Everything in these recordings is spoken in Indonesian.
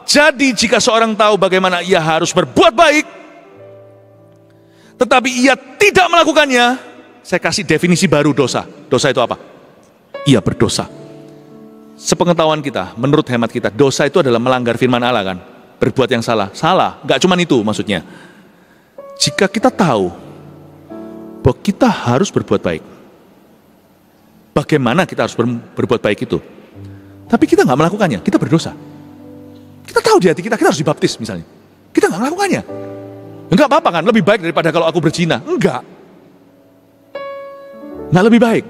Jadi jika seorang tahu bagaimana ia harus berbuat baik, tetapi ia tidak melakukannya, saya kasih definisi baru dosa. Dosa itu apa? Ia berdosa. Sepengetahuan kita, menurut hemat kita, dosa itu adalah melanggar firman Allah kan? Berbuat yang salah. Salah, gak cuma itu maksudnya. Jika kita tahu bahwa kita harus berbuat baik, bagaimana kita harus berbuat baik itu? Tapi kita gak melakukannya, kita berdosa. Kita tahu di hati kita harus dibaptis misalnya. Kita gak melakukannya. Enggak apa-apa kan, lebih baik daripada kalau aku berzina. Enggak lebih baik.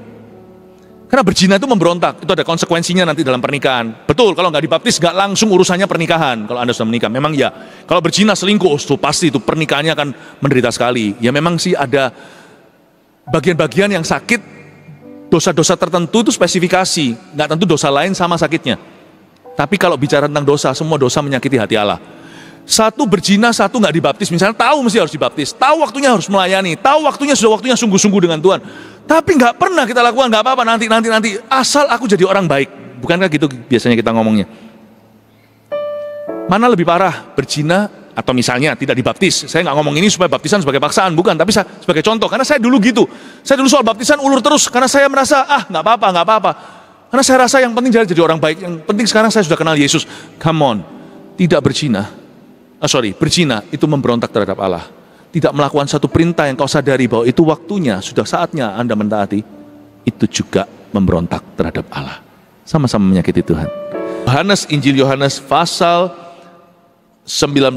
Karena berzina itu memberontak, itu ada konsekuensinya nanti dalam pernikahan. Betul, kalau nggak dibaptis nggak langsung urusannya pernikahan. Kalau Anda sudah menikah, memang ya. Kalau berzina selingkuh, pasti itu pernikahannya akan menderita sekali. Ya memang sih ada bagian-bagian yang sakit, dosa-dosa tertentu itu spesifikasi. Nggak tentu dosa lain sama sakitnya. Tapi kalau bicara tentang dosa, semua dosa menyakiti hati Allah. Satu berzina, satu nggak dibaptis. Misalnya tahu mesti harus dibaptis, tahu waktunya harus melayani, tahu waktunya sudah waktunya sungguh-sungguh dengan Tuhan. Tapi nggak pernah kita lakukan, nggak apa-apa, nanti, asal aku jadi orang baik. Bukankah gitu biasanya kita ngomongnya? Mana lebih parah, berzina atau misalnya tidak dibaptis? Saya nggak ngomong ini supaya baptisan sebagai paksaan, bukan, tapi sebagai contoh. Karena saya dulu gitu, saya dulu soal baptisan ulur terus, karena saya merasa, nggak apa-apa. Karena saya rasa yang penting jadi orang baik, yang penting sekarang saya sudah kenal Yesus. Come on, tidak berzina, berzina itu memberontak terhadap Allah. Tidak melakukan satu perintah yang kau sadari bahwa itu waktunya, sudah saatnya Anda mentaati, itu juga memberontak terhadap Allah. Sama-sama menyakiti Tuhan. Injil Yohanes pasal 19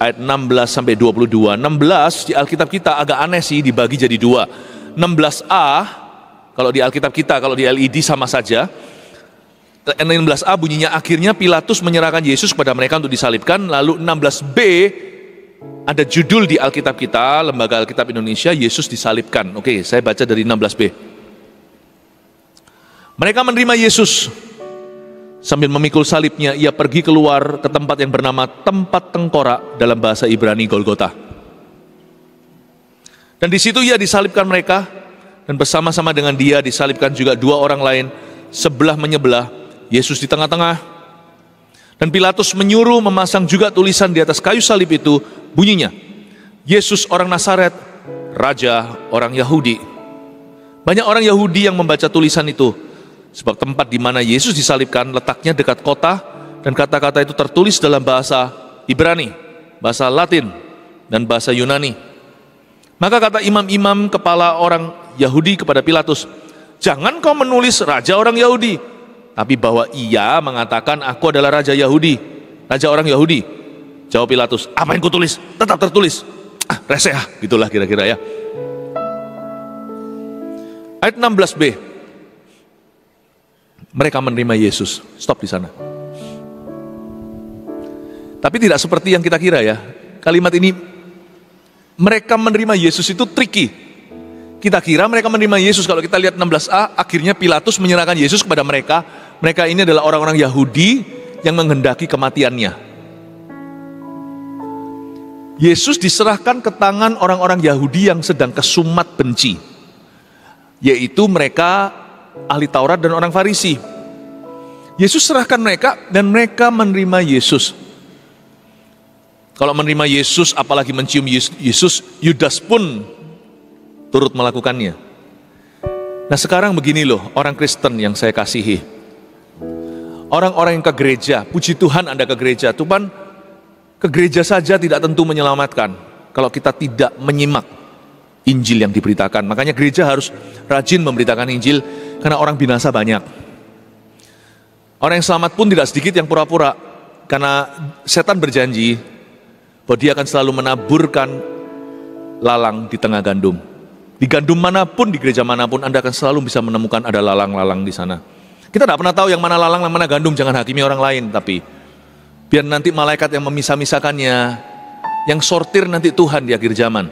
ayat 16 sampai 22. 16 di Alkitab kita agak aneh sih, dibagi jadi dua. 16a kalau di Alkitab kita, kalau di LED sama saja. 16a bunyinya akhirnya Pilatus menyerahkan Yesus kepada mereka untuk disalibkan. Lalu 16b ada judul di Alkitab kita, Lembaga Alkitab Indonesia, Yesus disalibkan. Oke, saya baca dari 16b. Mereka menerima Yesus. Sambil memikul salibnya, ia pergi keluar ke tempat yang bernama tempat tengkorak, dalam bahasa Ibrani Golgota. Dan di situ ia disalibkan mereka, dan bersama-sama dengan dia disalibkan juga dua orang lain, sebelah menyebelah, Yesus di tengah-tengah. Dan Pilatus menyuruh memasang juga tulisan di atas kayu salib itu, bunyinya, Yesus orang Nazaret, Raja orang Yahudi. Banyak orang Yahudi yang membaca tulisan itu, sebab tempat di mana Yesus disalibkan letaknya dekat kota, dan kata-kata itu tertulis dalam bahasa Ibrani, bahasa Latin, dan bahasa Yunani. Maka kata imam-imam kepala orang Yahudi kepada Pilatus, jangan kau menulis Raja orang Yahudi, tapi bahwa ia mengatakan aku adalah Raja Yahudi, Raja orang Yahudi. Jawab Pilatus, apa yang kutulis? Tetap tertulis. Reseh, gitulah kira-kira ya. Ayat 16b. Mereka menerima Yesus. Stop di sana. Tapi tidak seperti yang kita kira ya. Kalimat ini, mereka menerima Yesus itu tricky. Kita kira mereka menerima Yesus, kalau kita lihat 16a, akhirnya Pilatus menyerahkan Yesus kepada mereka. Mereka ini adalah orang-orang Yahudi yang menghendaki kematiannya. Yesus diserahkan ke tangan orang-orang Yahudi yang sedang kesumat benci, yaitu mereka ahli Taurat dan orang Farisi. Yesus serahkan mereka dan mereka menerima Yesus. Kalau menerima Yesus, apalagi mencium Yesus, Yudas pun turut melakukannya. Nah sekarang begini loh, orang Kristen yang saya kasihi. Orang-orang yang ke gereja, puji Tuhan Anda ke gereja. Tuhan, ke gereja saja tidak tentu menyelamatkan kalau kita tidak menyimak Injil yang diberitakan. Makanya gereja harus rajin memberitakan Injil, karena orang binasa banyak. Orang yang selamat pun tidak sedikit yang pura-pura, karena setan berjanji bahwa dia akan selalu menaburkan lalang di tengah gandum. Di gandum manapun, di gereja manapun, Anda akan selalu bisa menemukan ada lalang-lalang di sana. Kita tidak pernah tahu yang mana lalang, yang mana gandum. Jangan hakimi orang lain, tapi biar nanti malaikat yang memisah-misahkannya, yang sortir nanti Tuhan di akhir zaman.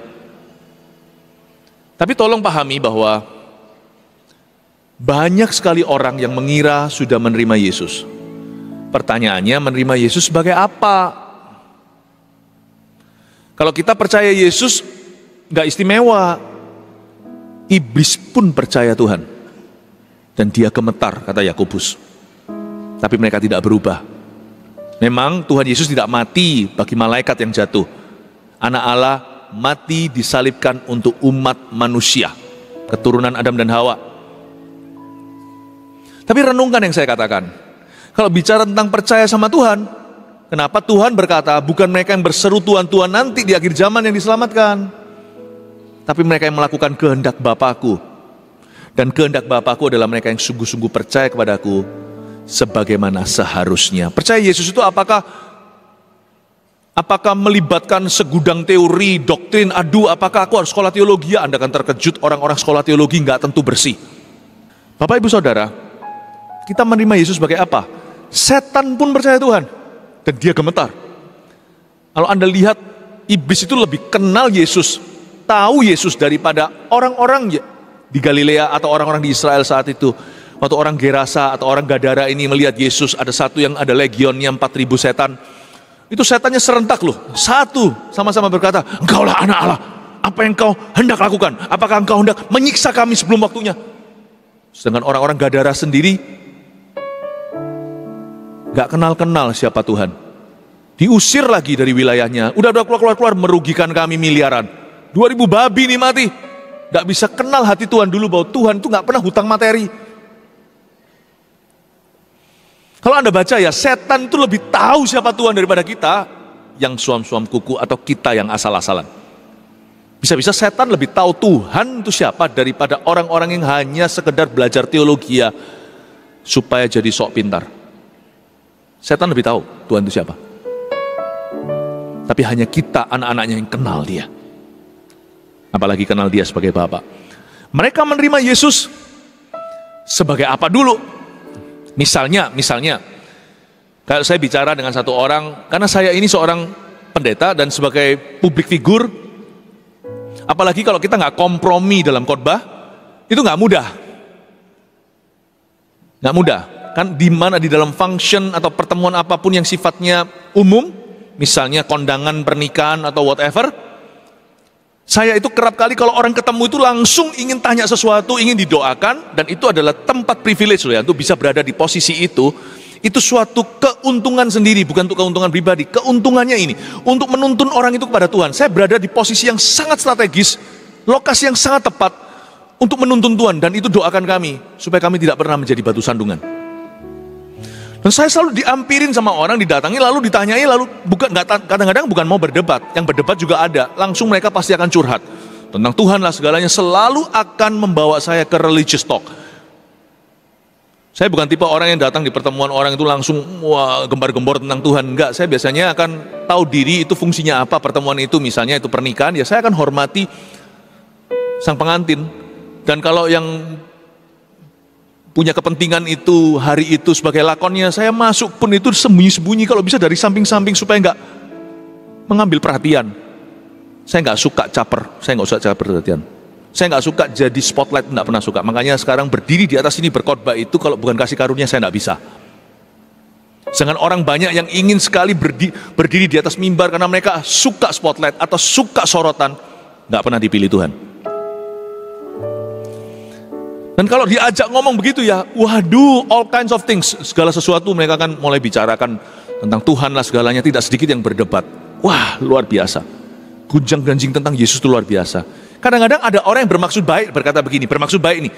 Tapi tolong pahami bahwa banyak sekali orang yang mengira sudah menerima Yesus. Pertanyaannya, menerima Yesus sebagai apa? Kalau kita percaya Yesus, gak istimewa. Iblis pun percaya Tuhan. Dan dia gemetar, kata Yakobus. Tapi mereka tidak berubah. Memang Tuhan Yesus tidak mati bagi malaikat yang jatuh. Anak Allah mati disalibkan untuk umat manusia, keturunan Adam dan Hawa. Tapi renungkan yang saya katakan. Kalau bicara tentang percaya sama Tuhan, kenapa Tuhan berkata bukan mereka yang berseru Tuhan, Tuhan nanti di akhir zaman yang diselamatkan, tapi mereka yang melakukan kehendak Bapakku. Dan kehendak Bapakku adalah mereka yang sungguh-sungguh percaya kepadaku sebagaimana seharusnya. Percaya Yesus itu apakah melibatkan segudang teori, doktrin, apakah aku harus sekolah teologi? Anda akan terkejut, orang-orang sekolah teologi nggak tentu bersih. Bapak Ibu Saudara, kita menerima Yesus sebagai apa? Setan pun percaya Tuhan, dan dia gemetar. Kalau Anda lihat, iblis itu lebih kenal Yesus, tahu Yesus daripada orang-orang di Galilea atau orang-orang di Israel saat itu. Waktu orang Gerasa atau orang Gadara ini melihat Yesus, ada satu yang ada legionnya 4.000 setan. Itu setannya serentak loh, satu sama-sama berkata, engkaulah anak Allah, apa yang engkau hendak lakukan? Apakah engkau hendak menyiksa kami sebelum waktunya? Sedangkan orang-orang Gadara sendiri gak kenal-kenal siapa Tuhan. Diusir lagi dari wilayahnya, udah keluar merugikan kami miliaran. 2.000 babi nih mati. Gak bisa kenal hati Tuhan dulu, bahwa Tuhan itu gak pernah hutang materi. Kalau Anda baca ya, setan itu lebih tahu siapa Tuhan daripada kita yang suam-suam kuku atau kita yang asal-asalan. Bisa-bisa setan lebih tahu Tuhan itu siapa daripada orang-orang yang hanya sekedar belajar teologi supaya jadi sok pintar. Setan lebih tahu Tuhan itu siapa. Tapi hanya kita, anak-anaknya, yang kenal dia. Apalagi kenal dia sebagai Bapa. Mereka menerima Yesus sebagai apa dulu? Misalnya, kalau saya bicara dengan satu orang, karena saya ini seorang pendeta dan sebagai public figure, apalagi kalau kita nggak kompromi dalam khotbah, itu nggak mudah. Kan di mana di dalam function atau pertemuan apapun yang sifatnya umum, misalnya kondangan pernikahan atau whatever, saya itu kerap kali kalau orang ketemu itu langsung ingin tanya sesuatu, ingin didoakan, dan itu adalah tempat privilege loh ya, untuk bisa berada di posisi itu suatu keuntungan sendiri, bukan untuk keuntungan pribadi. Keuntungannya ini, untuk menuntun orang itu kepada Tuhan. Saya berada di posisi yang sangat strategis, lokasi yang sangat tepat untuk menuntun Tuhan, dan itu doakan kami, supaya kami tidak pernah menjadi batu sandungan. Dan saya selalu diampirin sama orang, didatangi, lalu ditanyai, lalu kadang-kadang bukan mau berdebat, yang berdebat juga ada, langsung mereka pasti akan curhat tentang Tuhan lah segalanya, selalu akan membawa saya ke religious talk. Saya bukan tipe orang yang datang di pertemuan orang itu langsung gembar-gembor tentang Tuhan, enggak. Saya biasanya akan tahu diri itu fungsinya apa pertemuan itu, misalnya itu pernikahan, ya saya akan hormati sang pengantin. Dan kalau yang punya kepentingan itu hari itu sebagai lakonnya, saya masuk pun itu sembunyi-sembunyi, kalau bisa dari samping-samping supaya nggak mengambil perhatian. Saya nggak suka caper, saya nggak suka caper perhatian. Saya nggak suka jadi spotlight, nggak pernah suka. Makanya sekarang berdiri di atas ini berkhotbah itu kalau bukan kasih karunia saya nggak bisa. Sedangkan orang banyak yang ingin sekali berdiri di atas mimbar karena mereka suka spotlight atau suka sorotan, nggak pernah dipilih Tuhan. Dan kalau diajak ngomong begitu ya, waduh, all kinds of things, segala sesuatu mereka akan mulai bicarakan tentang Tuhan lah segalanya, tidak sedikit yang berdebat. Wah, luar biasa. Gunjang-ganjing tentang Yesus itu luar biasa. Kadang-kadang ada orang yang bermaksud baik berkata begini, bermaksud baik ini,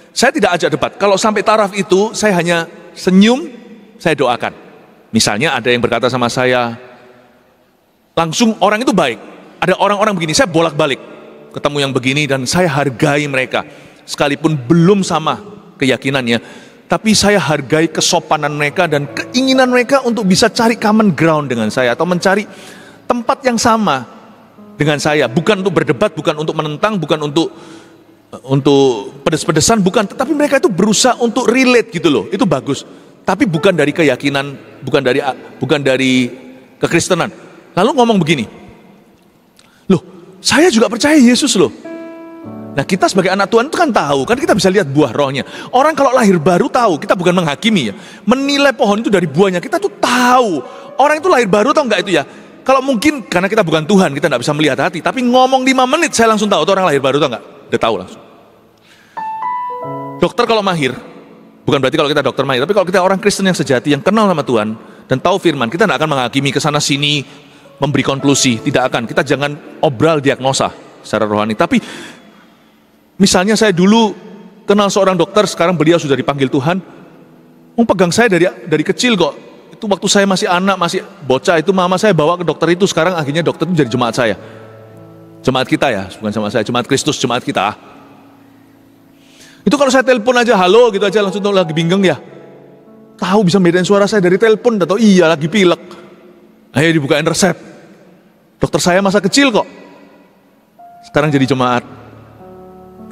saya tidak ajak debat, kalau sampai taraf itu saya hanya senyum, saya doakan. Misalnya ada yang berkata sama saya, langsung orang itu baik. Ada orang-orang begini, saya bolak-balik ketemu yang begini dan saya hargai mereka. Sekalipun belum sama keyakinannya, tapi saya hargai kesopanan mereka dan keinginan mereka untuk bisa cari common ground dengan saya, atau mencari tempat yang sama dengan saya, bukan untuk berdebat, bukan untuk menentang, bukan untuk pedes-pedesan, bukan, tetapi mereka itu berusaha untuk relate gitu loh, itu bagus, tapi bukan dari keyakinan, bukan dari kekristenan. Lalu ngomong begini, loh, saya juga percaya Yesus loh. Nah, kita sebagai anak Tuhan itu kan tahu, kan kita bisa lihat buah rohnya. Orang kalau lahir baru tahu, kita bukan menghakimi ya, menilai pohon itu dari buahnya, kita tuh tahu. Orang itu lahir baru tahu nggak itu ya? Kalau mungkin karena kita bukan Tuhan, kita nggak bisa melihat hati, tapi ngomong 5 menit saya langsung tahu, itu orang lahir baru tahu nggak? Udah tahu langsung. Dokter kalau mahir, bukan berarti kalau kita dokter mahir, tapi kalau kita orang Kristen yang sejati, yang kenal sama Tuhan, dan tahu firman, kita tidak akan menghakimi ke sana sini, memberi konklusi, tidak akan. Kita jangan obral diagnosa secara rohani. Tapi misalnya saya dulu kenal seorang dokter, sekarang beliau sudah dipanggil Tuhan, pegang saya dari kecil kok. Itu waktu saya masih anak, masih bocah, itu mama saya bawa ke dokter itu, sekarang akhirnya dokter itu jadi jemaat saya. Jemaat kita ya, bukan sama saya, jemaat Kristus, jemaat kita. Itu kalau saya telepon aja, halo gitu aja, langsung tahu lagi bingung ya. Tahu bisa bedain suara saya dari telepon, atau iya lagi pilek. Ayo dibukain resep. Dokter saya masa kecil kok. Sekarang jadi jemaat.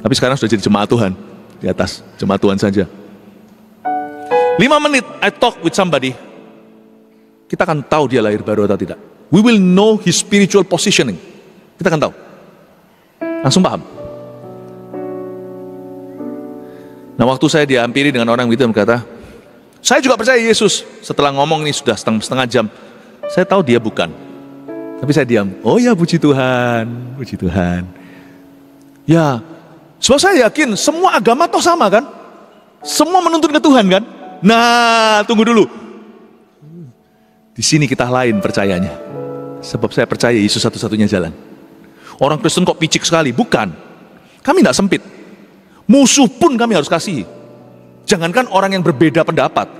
Tapi sekarang sudah jadi jemaat Tuhan. Di atas, jemaat Tuhan saja. 5 menit, I talk with somebody. Kita akan tahu dia lahir baru atau tidak. We will know his spiritual positioning. Kita akan tahu. Langsung paham. Nah, waktu saya dihampiri dengan orang itu yang berkata, saya juga percaya Yesus. Setelah ngomong ini sudah setengah jam, saya tahu dia bukan. Tapi saya diam. Oh ya, puji Tuhan, puji Tuhan. Ya, sebab saya yakin semua agama toh sama kan? Semua menuntut ke Tuhan kan? Nah, tunggu dulu. Di sini kita lain percayanya. Sebab saya percaya Yesus satu-satunya jalan. Orang Kristen kok picik sekali? Bukan. Kami tidak sempit. Musuh pun kami harus kasih. Jangankan orang yang berbeda pendapat.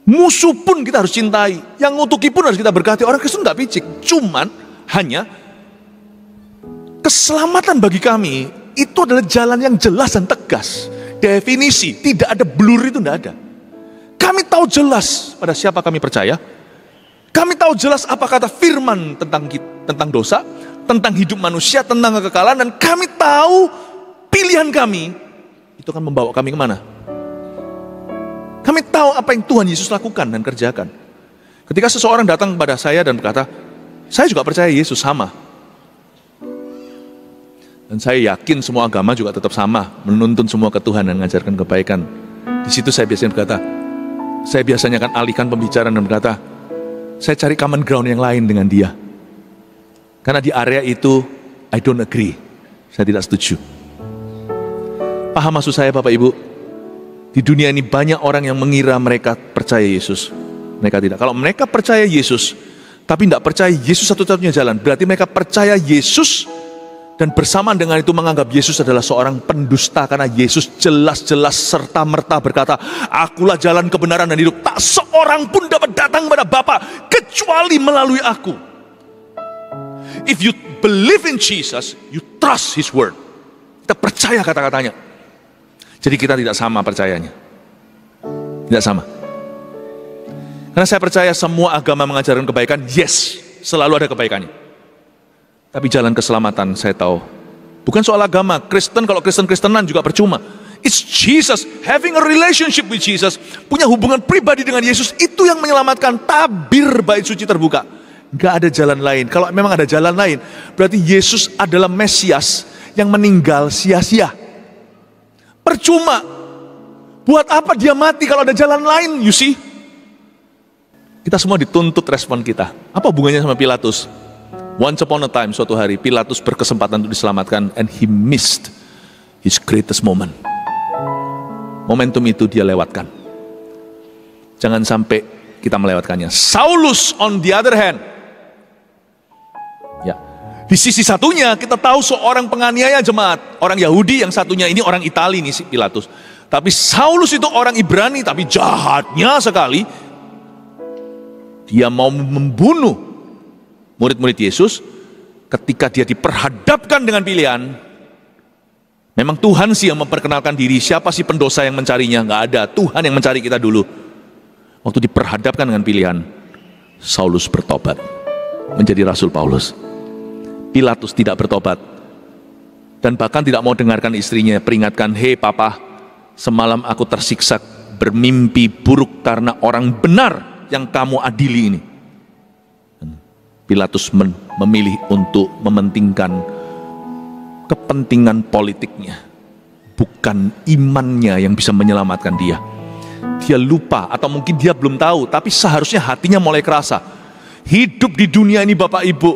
Musuh pun kita harus cintai. Yang ngutuki pun harus kita berkati. Orang Kristen tidak picik. Cuman hanya keselamatan bagi kami itu adalah jalan yang jelas dan tegas. Definisi, tidak ada blur, itu tidak ada. Kami tahu jelas pada siapa kami percaya. Kami tahu jelas apa kata firman tentang dosa, tentang hidup manusia, tentang kekekalan, dan kami tahu pilihan kami itu akan membawa kami kemana. Kami tahu apa yang Tuhan Yesus lakukan dan kerjakan. Ketika seseorang datang kepada saya dan berkata, saya juga percaya Yesus sama. Dan saya yakin semua agama juga tetap sama, menuntun semua ke Tuhan dan mengajarkan kebaikan. Di situ saya biasanya akan alihkan pembicaraan dan berkata, saya cari common ground yang lain dengan dia. Karena di area itu, I don't agree. Saya tidak setuju. Paham maksud saya Bapak Ibu? Di dunia ini banyak orang yang mengira mereka percaya Yesus. Mereka tidak. Kalau mereka percaya Yesus, tapi tidak percaya Yesus satu-satunya jalan, berarti mereka percaya Yesus, dan bersamaan dengan itu menganggap Yesus adalah seorang pendusta. Karena Yesus jelas-jelas serta-merta berkata, akulah jalan kebenaran dan hidup. Tak seorang pun dapat datang kepada Bapa kecuali melalui aku. If you believe in Jesus, you trust His word. Kita percaya kata-katanya. Jadi kita tidak sama percayanya. Tidak sama. Karena saya percaya semua agama mengajarkan kebaikan. Yes, selalu ada kebaikannya. Tapi jalan keselamatan saya tahu. Bukan soal agama. Kristen, kalau Kristen-Kristenan juga percuma. It's Jesus. Having a relationship with Jesus. Punya hubungan pribadi dengan Yesus. Itu yang menyelamatkan. Tabir bait suci terbuka. Gak ada jalan lain. Kalau memang ada jalan lain, berarti Yesus adalah Mesias yang meninggal sia-sia. Percuma. Buat apa dia mati kalau ada jalan lain, you see? Kita semua dituntut respon kita. Apa hubungannya sama Pilatus? Once upon a time, suatu hari, Pilatus berkesempatan untuk diselamatkan, and he missed his greatest moment. Momentum itu dia lewatkan. Jangan sampai kita melewatkannya. Saulus on the other hand, ya, di sisi satunya kita tahu seorang penganiaya jemaat, orang Yahudi, yang satunya ini orang Itali nih si Pilatus. Tapi Saulus itu orang Ibrani, tapi jahatnya sekali. Dia mau membunuh murid-murid Yesus. Ketika dia diperhadapkan dengan pilihan, memang Tuhan sih yang memperkenalkan diri. Siapa sih pendosa yang mencarinya? Nggak ada, Tuhan yang mencari kita dulu. Waktu diperhadapkan dengan pilihan, Saulus bertobat menjadi Rasul Paulus. Pilatus tidak bertobat, dan bahkan tidak mau dengarkan istrinya peringatkan, hei papa, semalam aku tersiksa bermimpi buruk karena orang benar yang kamu adili ini. Pilatus memilih untuk mementingkan kepentingan politiknya, bukan imannya yang bisa menyelamatkan dia. Dia lupa, atau mungkin dia belum tahu, tapi seharusnya hatinya mulai kerasa. Hidup di dunia ini Bapak Ibu,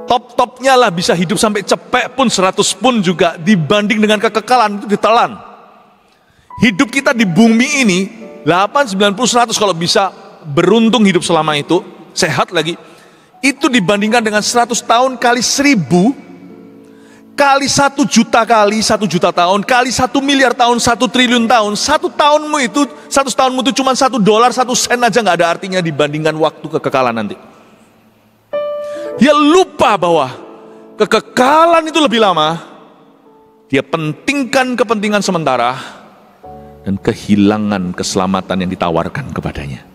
top-topnya lah bisa hidup sampai cepek pun 100 pun juga, dibanding dengan kekekalan itu ditelan. Hidup kita di bumi ini 8, 90, 100 kalau bisa beruntung hidup selama itu, sehat lagi. Itu dibandingkan dengan 100 tahun kali 1000, kali 1 juta kali 1 juta tahun, kali 1 miliar tahun, 1 triliun tahun. 100 tahunmu itu cuma $1, 1 sen aja gak ada artinya dibandingkan waktu kekekalan nanti. Dia lupa bahwa kekekalan itu lebih lama. Dia pentingkan kepentingan sementara dan kehilangan keselamatan yang ditawarkan kepadanya.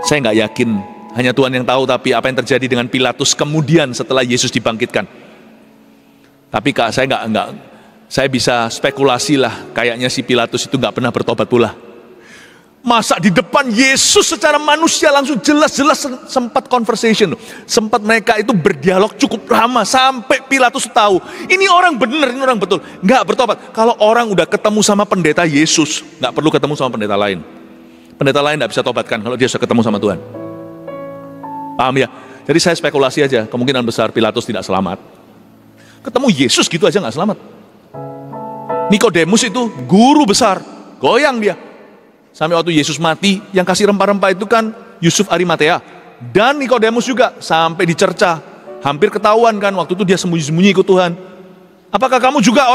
Saya gak yakin, hanya Tuhan yang tahu, tapi apa yang terjadi dengan Pilatus kemudian setelah Yesus dibangkitkan. Tapi saya bisa spekulasi lah, kayaknya si Pilatus itu nggak pernah bertobat pula. Masa di depan Yesus secara manusia langsung jelas-jelas sempat conversation, sempat mereka itu berdialog cukup lama sampai Pilatus tahu ini orang benar, ini orang betul, nggak bertobat. Kalau orang udah ketemu sama pendeta Yesus, nggak perlu ketemu sama pendeta lain. Pendeta lain nggak bisa tobatkan kalau dia sudah ketemu sama Tuhan. Paham ya? Jadi saya spekulasi aja, kemungkinan besar Pilatus tidak selamat. Ketemu Yesus gitu aja nggak selamat. Nikodemus itu guru besar, goyang dia. Sampai waktu Yesus mati, yang kasih rempah-rempah itu kan Yusuf Arimatea. Dan Nikodemus juga, sampai dicerca. Hampir ketahuan kan, waktu itu dia sembunyi-sembunyi ikut Tuhan. Apakah kamu juga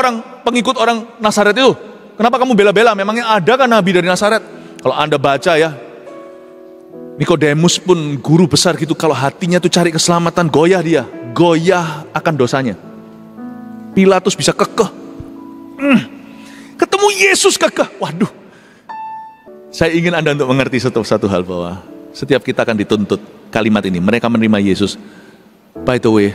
pengikut orang Nazaret itu? Kenapa kamu bela-bela? Memangnya ada kan nabi dari Nazaret? Kalau Anda baca ya, Nikodemus pun guru besar gitu, kalau hatinya tuh cari keselamatan, goyah dia, goyah akan dosanya. Pilatus bisa kekeh, ketemu Yesus kekeh, waduh. Saya ingin Anda untuk mengerti satu hal, bahwa setiap kita akan dituntut kalimat ini. Mereka menerima Yesus. By the way,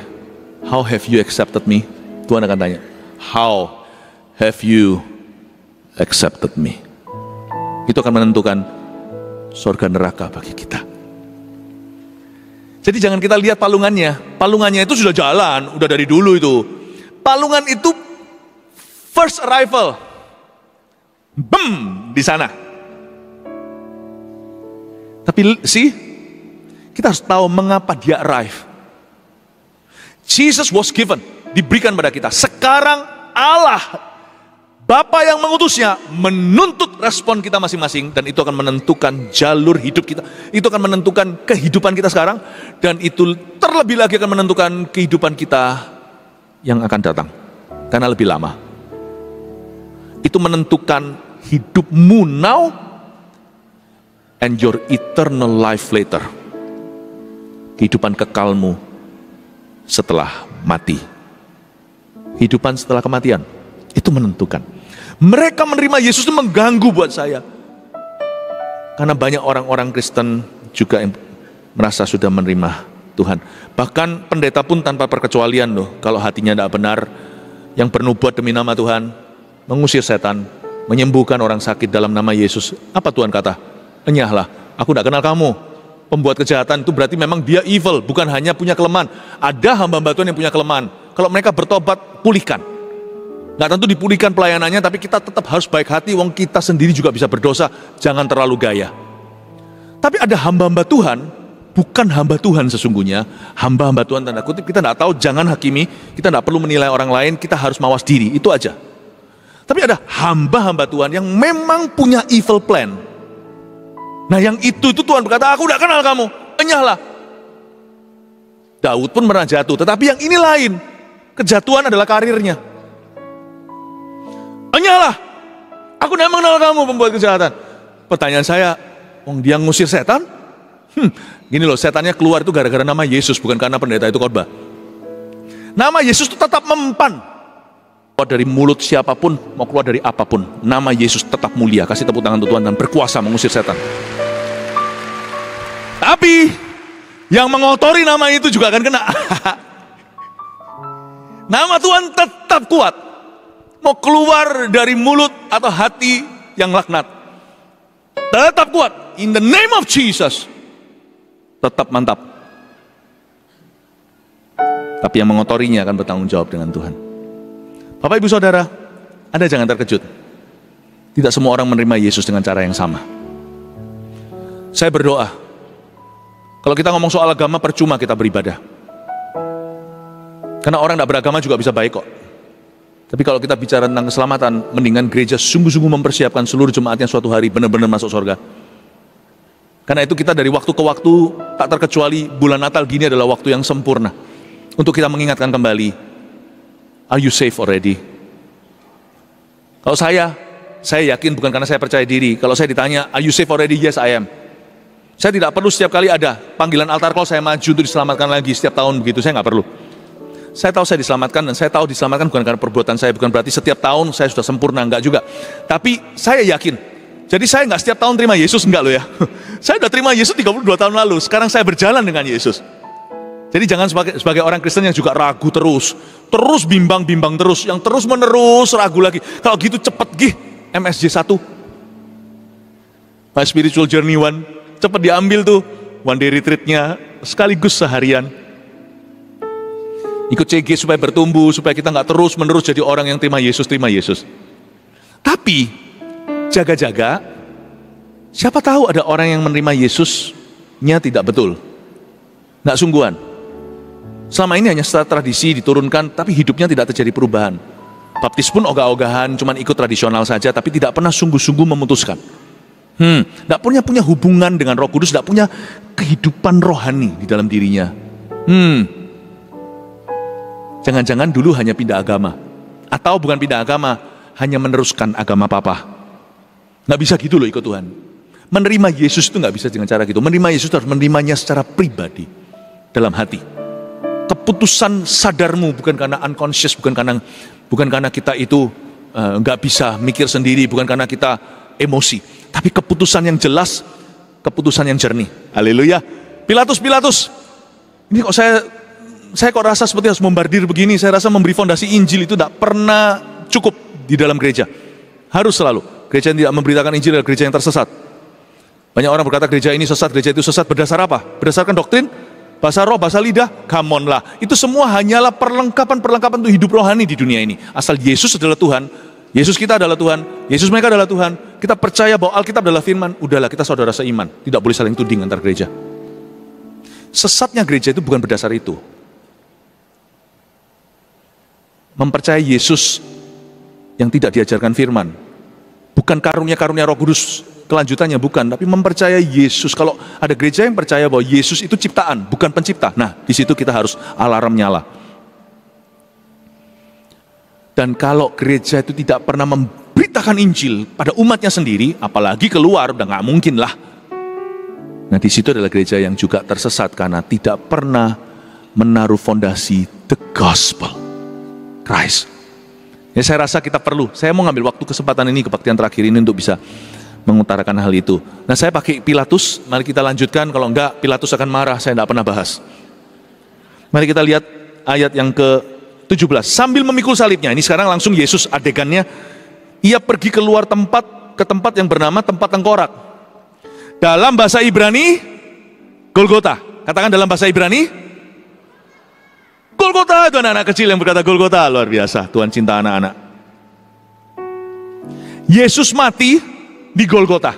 how have you accepted me? Tuhan akan tanya, how have you accepted me? Itu akan menentukan surga neraka bagi kita. Jadi jangan kita lihat palungannya. Palungannya itu sudah jalan, udah dari dulu itu. Palungan itu first arrival. Bem, di sana. Tapi kita harus tahu mengapa dia arrive. Jesus was given, diberikan pada kita. Sekarang Allah Bapa yang mengutusnya menuntut respon kita masing-masing, dan itu akan menentukan jalur hidup kita. Itu akan menentukan kehidupan kita sekarang, dan itu terlebih lagi akan menentukan kehidupan kita yang akan datang, karena lebih lama. Itu menentukan hidupmu now and your eternal life later. Kehidupan kekalmu setelah mati. Kehidupan setelah kematian. Itu menentukan. Mereka menerima Yesus itu mengganggu buat saya. Karena banyak orang-orang Kristen juga yang merasa sudah menerima Tuhan. Bahkan pendeta pun tanpa perkecualian loh. Kalau hatinya tidak benar, yang bernubuat demi nama Tuhan, mengusir setan, menyembuhkan orang sakit dalam nama Yesus. Apa Tuhan kata? Enyahlah, aku tidak kenal kamu. Pembuat kejahatan itu berarti memang dia evil, bukan hanya punya kelemahan. Ada hamba-hamba Tuhan yang punya kelemahan. Kalau mereka bertobat, pulihkan. Nggak tentu dipulihkan pelayanannya, tapi kita tetap harus baik hati, wong kita sendiri juga bisa berdosa, jangan terlalu gaya. Tapi ada hamba-hamba Tuhan, bukan hamba Tuhan sesungguhnya, hamba-hamba Tuhan tanda kutip, kita nggak tahu, jangan hakimi, kita nggak perlu menilai orang lain, kita harus mawas diri, itu aja. Tapi ada hamba-hamba Tuhan yang memang punya evil plan. Nah yang itu Tuhan berkata, aku nggak kenal kamu, enyahlah. Daud pun pernah jatuh, tetapi yang ini lain, kejatuhan adalah karirnya. Enyahlah, aku tidak mengenal kamu pembuat kejahatan. Pertanyaan saya, dia ngusir setan? Gini loh, setannya keluar itu gara-gara nama Yesus, bukan karena pendeta itu khotbah. Nama Yesus itu tetap mempan. Keluar dari mulut siapapun, mau keluar dari apapun, nama Yesus tetap mulia. Kasih tepuk tangan untuk Tuhan, dan berkuasa mengusir setan. Tapi yang mengotori nama itu juga akan kena. Nama Tuhan tetap kuat. Mau keluar dari mulut atau hati yang laknat, tetap kuat. In the name of Jesus, tetap mantap. Tapi yang mengotorinya akan bertanggung jawab dengan Tuhan. Bapak Ibu Saudara, Anda jangan terkejut. Tidak semua orang menerima Yesus dengan cara yang sama. Saya berdoa, kalau kita ngomong soal agama, percuma kita beribadah. Karena orang tidak beragama juga bisa baik kok. Tapi kalau kita bicara tentang keselamatan, mendingan gereja sungguh-sungguh mempersiapkan seluruh jemaatnya suatu hari benar-benar masuk surga. Karena itu kita dari waktu ke waktu, tak terkecuali bulan Natal gini adalah waktu yang sempurna untuk kita mengingatkan kembali, are you safe already? Kalau saya yakin, bukan karena saya percaya diri. Kalau saya ditanya, are you safe already? Yes, I am. Saya tidak perlu setiap kali ada panggilan altar call saya maju untuk diselamatkan lagi setiap tahun begitu, saya nggak perlu. Saya tahu saya diselamatkan, dan saya tahu diselamatkan bukan karena perbuatan saya, bukan berarti setiap tahun saya sudah sempurna, enggak juga. Tapi saya yakin, jadi saya enggak setiap tahun terima Yesus, enggak loh ya. Saya sudah terima Yesus 32 tahun lalu, sekarang saya berjalan dengan Yesus. Jadi jangan sebagai orang Kristen yang juga ragu terus bimbang terus, yang terus menerus ragu lagi. Kalau gitu cepet gih, MSJ 1, My Spiritual Journey 1, cepet diambil tuh, one day retreatnya, sekaligus seharian. Ikut CG supaya bertumbuh, supaya kita nggak terus menerus jadi orang yang terima Yesus. Tapi jaga-jaga, siapa tahu ada orang yang menerima Yesusnya tidak betul, nggak sungguhan. Selama ini hanya secara tradisi diturunkan, tapi hidupnya tidak terjadi perubahan. Baptis pun ogah-ogahan, cuman ikut tradisional saja, tapi tidak pernah sungguh-sungguh memutuskan. Tidak punya hubungan dengan Roh Kudus, tidak punya kehidupan rohani di dalam dirinya. Jangan-jangan dulu hanya pindah agama, atau bukan pindah agama, hanya meneruskan agama papa. Nggak bisa gitu loh ikut Tuhan. Menerima Yesus itu nggak bisa dengan cara gitu. Menerima Yesus harus menerimanya secara pribadi, dalam hati. Keputusan sadarmu, bukan karena unconscious, bukan karena kita itu nggak bisa mikir sendiri, bukan karena kita emosi, tapi keputusan yang jelas, keputusan yang jernih. Haleluya. Pilatus, ini kok saya kok rasa seperti harus membardir begini. Saya rasa memberi fondasi Injil itu tidak pernah cukup di dalam gereja. Harus selalu. Gereja yang tidak memberitakan Injil adalah gereja yang tersesat. Banyak orang berkata gereja ini sesat, gereja itu sesat. Berdasar apa? Berdasarkan doktrin? Bahasa roh, bahasa lidah? Come on lah. Itu semua hanyalah perlengkapan untuk hidup rohani di dunia ini. Asal Yesus adalah Tuhan, Yesus kita adalah Tuhan, Yesus mereka adalah Tuhan, kita percaya bahwa Alkitab adalah firman, udahlah kita saudara seiman. Tidak boleh saling tuding antar gereja. Sesatnya gereja itu bukan berdasar itu. Mempercayai Yesus yang tidak diajarkan firman, bukan karunia-karunia Roh Kudus kelanjutannya, bukan, tapi mempercayai Yesus. Kalau ada gereja yang percaya bahwa Yesus itu ciptaan, bukan pencipta, nah di situ kita harus alarm nyala. Dan kalau gereja itu tidak pernah memberitakan Injil pada umatnya sendiri, apalagi keluar, udah nggak mungkin lah. Nah di situ adalah gereja yang juga tersesat karena tidak pernah menaruh fondasi the gospel, Christ. Ya saya rasa kita perlu, saya mau ngambil waktu kesempatan ini, kebaktian terakhir ini untuk bisa mengutarakan hal itu. Nah saya pakai Pilatus, mari kita lanjutkan, kalau enggak Pilatus akan marah, saya tidak pernah bahas. Mari kita lihat ayat yang ke-17. Sambil memikul salibnya, ini sekarang langsung Yesus adegannya, ia pergi keluar ke tempat yang bernama tempat tengkorak. Dalam bahasa Ibrani, Golgota. Katakan dalam bahasa Ibrani, Golgota. Itu anak-anak kecil yang berkata Golgota, luar biasa, Tuhan cinta anak-anak. Yesus mati di Golgota.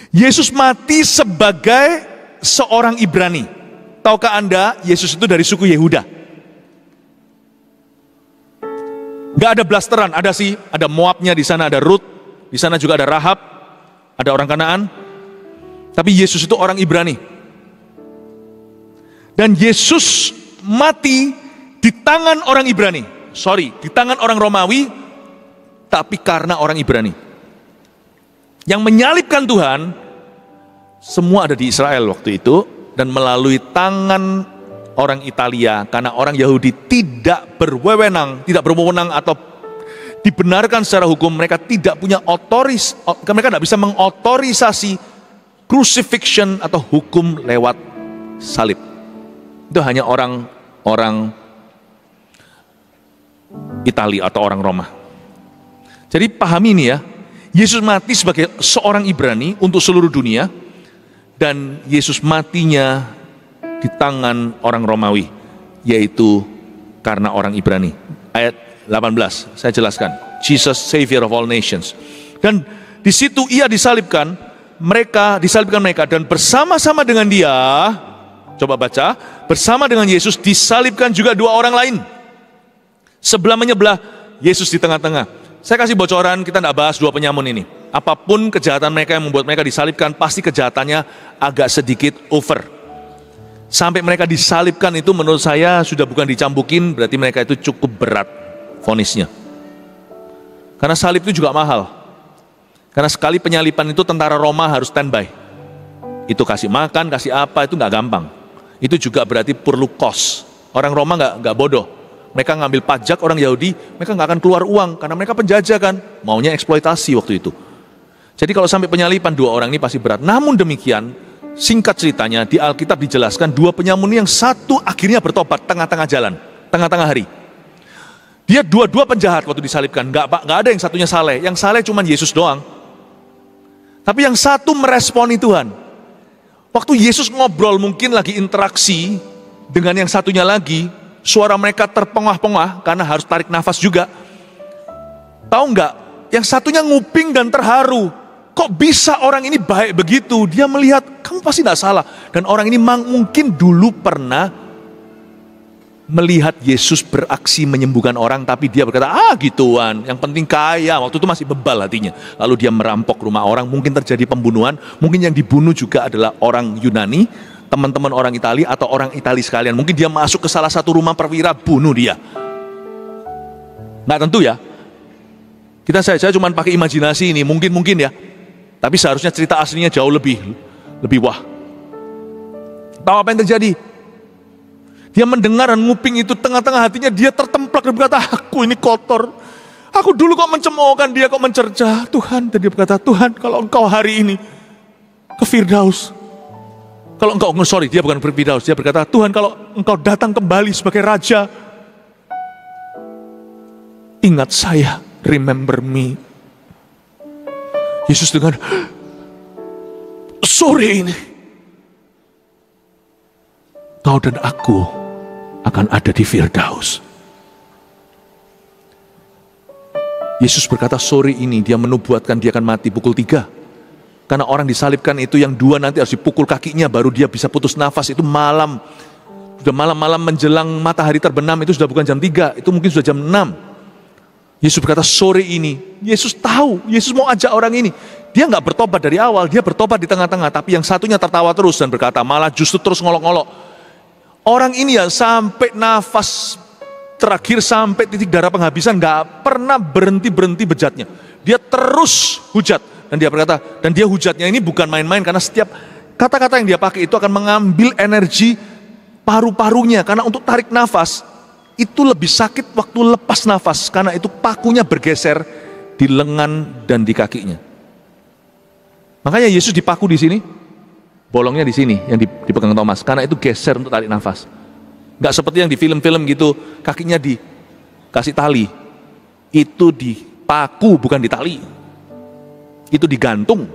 Yesus mati sebagai seorang Ibrani. Tahukah Anda, Yesus itu dari suku Yehuda. Gak ada blasteran, ada Moabnya di sana, ada Rut, di sana juga ada Rahab, ada orang Kanaan. Tapi Yesus itu orang Ibrani. Dan Yesus mati di tangan orang Ibrani. Di tangan orang Romawi, tapi karena orang Ibrani. Yang menyalibkan Tuhan, semua ada di Israel waktu itu, dan melalui tangan orang Italia, karena orang Yahudi tidak berwenang atau dibenarkan secara hukum, mereka tidak punya mereka tidak bisa mengotorisasi crucifixion atau hukum lewat salib. Itu hanya orang Italia atau orang Roma. Jadi pahami ini ya, Yesus mati sebagai seorang Ibrani untuk seluruh dunia, dan Yesus matinya di tangan orang Romawi, yaitu karena orang Ibrani. Ayat 18, saya jelaskan. Jesus, Savior of all nations. Dan di situ ia disalibkan mereka, dan bersama-sama dengan dia, coba baca, bersama dengan Yesus disalibkan juga dua orang lain. Sebelah menyebelah Yesus di tengah-tengah. Saya kasih bocoran, kita tidak bahas dua penyamun ini. Apapun kejahatan mereka yang membuat mereka disalibkan, pasti kejahatannya agak sedikit over. Sampai mereka disalibkan itu menurut saya sudah bukan dicambukin, berarti mereka itu cukup berat vonisnya. Karena salib itu juga mahal. Karena sekali penyalipan itu tentara Roma harus standby. Itu kasih makan, kasih apa, itu nggak gampang. Itu juga berarti perlu cost. Orang Roma nggak bodoh. Mereka ngambil pajak orang Yahudi, mereka nggak akan keluar uang karena mereka penjajah kan, maunya eksploitasi waktu itu. Jadi kalau sampai penyalipan dua orang ini pasti berat. Namun demikian, singkat ceritanya di Alkitab dijelaskan dua penyamun yang satu akhirnya bertobat tengah-tengah jalan, tengah-tengah hari. Dia dua-dua penjahat waktu disalibkan, nggak ada yang satunya saleh. Yang saleh cuma Yesus doang. Tapi yang satu meresponi Tuhan. Waktu Yesus ngobrol mungkin lagi interaksi dengan yang satunya lagi, suara mereka terpengah-pengah karena harus tarik nafas juga. Tahu nggak? Yang satunya nguping dan terharu. Kok bisa orang ini baik begitu? Dia melihat, kamu pasti tidak salah. Dan orang ini mungkin dulu pernah melihat Yesus beraksi menyembuhkan orang, tapi dia berkata, gituan, yang penting kaya. Waktu itu masih bebal hatinya. Lalu dia merampok rumah orang, mungkin terjadi pembunuhan. Mungkin yang dibunuh juga adalah orang Yunani, teman-teman orang Italia atau orang Italia sekalian. Mungkin dia masuk ke salah satu rumah perwira, bunuh dia. Nggak tentu ya. Saya cuma pakai imajinasi ini, mungkin ya. Tapi seharusnya cerita aslinya jauh lebih wah. Tahu apa yang terjadi? Dia mendengar dan nguping itu, tengah-tengah hatinya dia tertemplak dan berkata, aku ini kotor. Aku dulu kok mencemoohkan dia, kok mencerca. Tuhan, dan dia berkata, Tuhan kalau engkau hari ini ke Firdaus. Dia bukan Firdaus, dia berkata, Tuhan kalau engkau datang kembali sebagai Raja, ingat saya, remember me. Yesus dengan, sore ini, kau dan aku akan ada di Firdaus. Yesus berkata sore ini dia menubuatkan dia akan mati pukul 3. Karena orang disalibkan itu yang dua nanti harus dipukul kakinya baru dia bisa putus nafas. Itu malam. Sudah malam-malam menjelang matahari terbenam, itu sudah bukan jam 3, itu mungkin sudah jam 6. Yesus berkata sore ini, Yesus tahu, Yesus mau ajak orang ini. Dia nggak bertobat dari awal, dia bertobat di tengah-tengah, tapi yang satunya tertawa terus dan berkata, malah justru terus ngolok-ngolok. Orang ini ya sampai nafas terakhir, sampai titik darah penghabisan, nggak pernah berhenti bejatnya. Dia terus hujat, dan dia berkata, dan dia hujatnya ini bukan main-main, karena setiap kata-kata yang dia pakai itu akan mengambil energi paru-parunya, karena untuk tarik nafas, itu lebih sakit waktu lepas nafas, karena itu pakunya bergeser di lengan dan di kakinya. Makanya Yesus dipaku di sini, bolongnya di sini yang dipegang Thomas, karena itu geser untuk tarik nafas. Nggak seperti yang di film-film gitu, kakinya dikasih tali. Itu dipaku, bukan ditali. Itu digantung.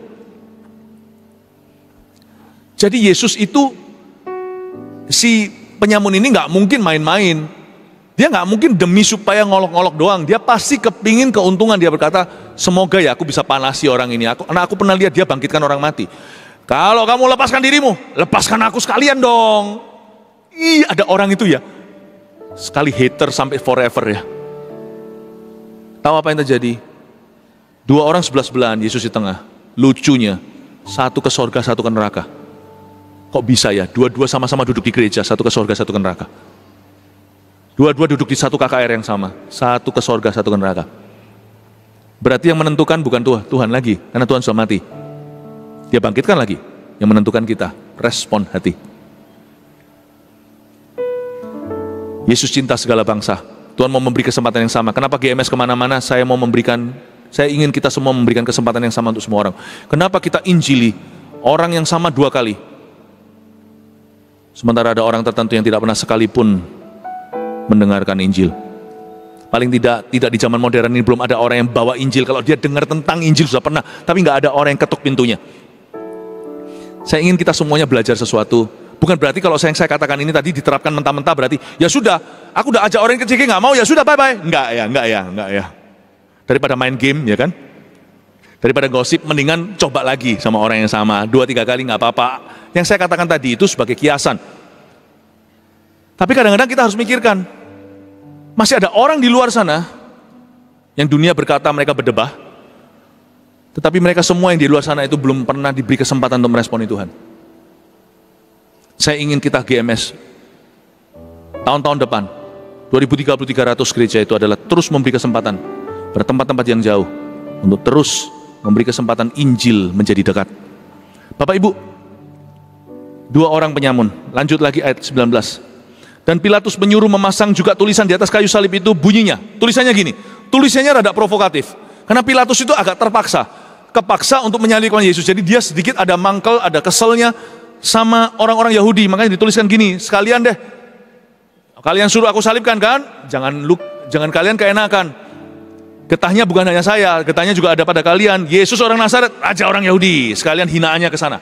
Jadi Yesus itu, si penyamun ini nggak mungkin main-main. Dia nggak mungkin demi supaya ngolok-ngolok doang. Dia pasti kepingin keuntungan. Dia berkata, semoga ya aku bisa panasi orang ini. Karena aku pernah lihat dia bangkitkan orang mati. Kalau kamu lepaskan dirimu, lepaskan aku sekalian dong. Ada orang itu ya. Sekali hater sampai forever ya. Tahu apa yang terjadi? Dua orang sebelah-sebelahan, Yesus di tengah. Lucunya, satu ke sorga, satu ke neraka. Kok bisa ya? Dua-dua sama-sama duduk di gereja, satu ke sorga, satu ke neraka. Dua-dua duduk di satu KKR yang sama, satu ke sorga, satu ke neraka. Berarti yang menentukan bukan Tuhan lagi, karena Tuhan sudah mati. Dia bangkitkan lagi, yang menentukan kita, respon hati. Yesus cinta segala bangsa. Tuhan mau memberi kesempatan yang sama. Kenapa GMS kemana-mana? Saya ingin kita semua memberikan kesempatan yang sama untuk semua orang. Kenapa kita injili orang yang sama 2 kali? Sementara ada orang tertentu yang tidak pernah sekalipun mendengarkan Injil. Paling tidak di zaman modern ini belum ada orang yang bawa Injil. Kalau dia dengar tentang Injil sudah pernah, tapi nggak ada orang yang ketuk pintunya. Saya ingin kita semuanya belajar sesuatu. Bukan berarti kalau saya katakan ini tadi diterapkan mentah-mentah berarti ya sudah, aku udah ajak orang kecil nggak mau, ya sudah bye bye. Enggak ya. Daripada main game ya kan, daripada gosip, mendingan coba lagi sama orang yang sama 2-3 kali nggak apa-apa. Yang saya katakan tadi itu sebagai kiasan. Tapi kadang-kadang kita harus mikirkan, masih ada orang di luar sana yang dunia berkata mereka berdebah, tetapi mereka semua yang di luar sana itu belum pernah diberi kesempatan untuk meresponi Tuhan. Saya ingin kita GMS tahun-tahun depan 2030-300 gereja itu adalah terus memberi kesempatan pada tempat-tempat yang jauh untuk terus memberi kesempatan Injil menjadi dekat. Bapak Ibu, 2 orang penyamun, lanjut lagi ayat 19. Dan Pilatus menyuruh memasang juga tulisan di atas kayu salib itu, bunyinya, tulisannya gini, tulisannya rada provokatif, karena Pilatus itu agak kepaksa untuk menyalibkan Yesus. Jadi dia sedikit ada mangkel, ada keselnya sama orang-orang Yahudi, makanya dituliskan gini, sekalian deh, kalian suruh aku salibkan kan? Jangan kalian keenakan. Getahnya bukan hanya saya, getahnya juga ada pada kalian. Yesus orang Nazaret, raja orang Yahudi. Sekalian hinaannya ke sana.